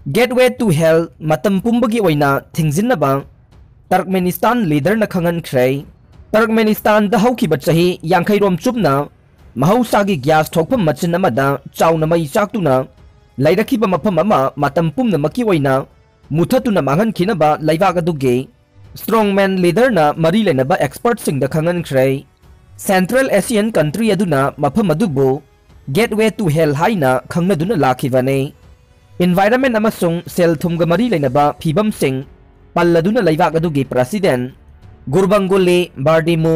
Gateway to hello मतम पुंबगी ओइना थिंगजिनबा Turkmenistan leader न खंगनख्रे Turkmenistan the हौखिबा चही यांखैरोम चुपना महौसागी ग्यास थोकफम मचिन अमदा चाउना मई चाक्तुना लैरखिबा मफम अमा मतम पुमनमकी ओइना मुथतुना मांगनखिनबा लैबाग अदुगे स्ट्रॉन्गमैन लीडर न मरी लेनबा एक्सपर्ट सिंह द खंगनख्रे सेंट्रल एशियन कंट्री अदुना मफम अदुबो गेटवे टू हेल हाइना खंगनदुना लाखिबने इन्वायरमेंट अमसुंग सेल थुमग मरी लेनबा फिबम सिंह पल्लदुना लैबाग अदुगे प्रेसिडेंट गुरबंगोले बार्डिमो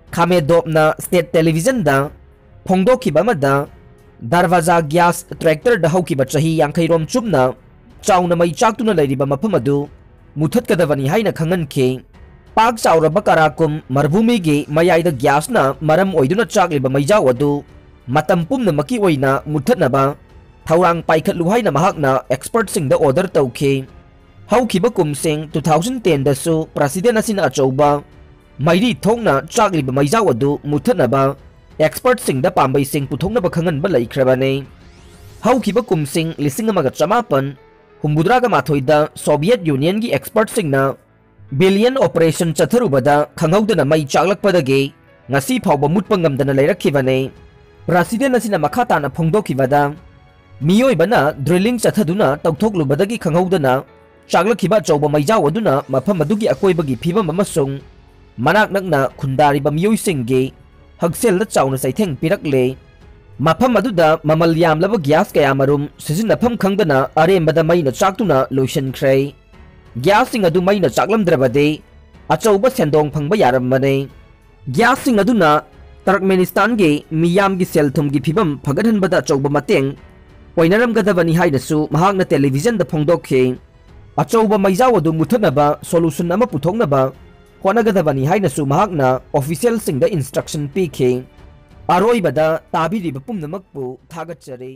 खामेदोपना स्टेट टेलीविजन दा फोंदोखिबा मदा दरवाजा ग्यास ट्रैक्टर द हौखिबा चही यांखैरोम चुपना चाउना मई चाक्तुना लैरिबा मफम अदु मुथतकदबनी हाइना खंगनखे पाक चाउरबा कराकुम मरुभूमिगे मयाइदा ग्यासना मरम ओइदुना चाक्लिबा मैजाव अदु मतम पुमनमकी ओइना मुथतनबा थौरांग पाइखतलु हाइना महाकना एक्सपर्ट सिंह द ऑर्डर तौखे हौखिबा कुमसिंग 2010 दसु प्रेसिडेंट असिना अचौबा मैरी थोंगना चाक्लिबा मैजाव अदु मुथतनबा एक्सपर्ट सिंह द पांबै सिंह पुथोंगनबा खंगनबा लैख्रबाने हौखिबा कुमसिंग लिसिंग अमगा चमापन हुम्बुद्रागा माथोइदा सोवियत यूनियन की एक्सपर्ट सिंगना बिलियन ऑपरेशन चथरुबदा खंगौदना मई चाक्लकपदगे ngasi phawba mutpa ngamdana lairakkhibane president असिना मखाताना फोंदोखिबदा मियोइबना ड्रिलिंग चथदुना तौथोकलुबदगी खंगौदना चाक्लखिबा चौबा मैजाव अदुना मफम अदुगी अकोइबगी फिबम अमसुंग मनाक नकना खुंदारिबा मियोइसिंगे हगसेलदा चाउना सैथेंग पिरकले मफम अदुदा ममल यामलबा ग्यास कयामरुम सिजिनफम खंगदना अरेमबदा मैना चाक्तुना लोइशनख्रे ग्यास सिंग अदु मैना चाक्लमद्रबदे अचौबा सेंदोंग फंगबा यारमबने ग्यास सिंग अदुना टर्कमेनिस्तान के मियाम की सेलथुम की फिबम फगदहनबदा अचौबा mateंग ओइनरमगदबनी हाइनसु महाकना टेलीविजन द फोंदोखे अचौबा मैजाव अदु मुथनबा सोल्यूशन अमा पुथोंगनबा होनगदबनी हाइनसु महाकना ऑफिशियल सिंग द इंस्ट्रक्शन पीखे अरोइबदा ताबिरिबा पुमनमकपु थागतचरे।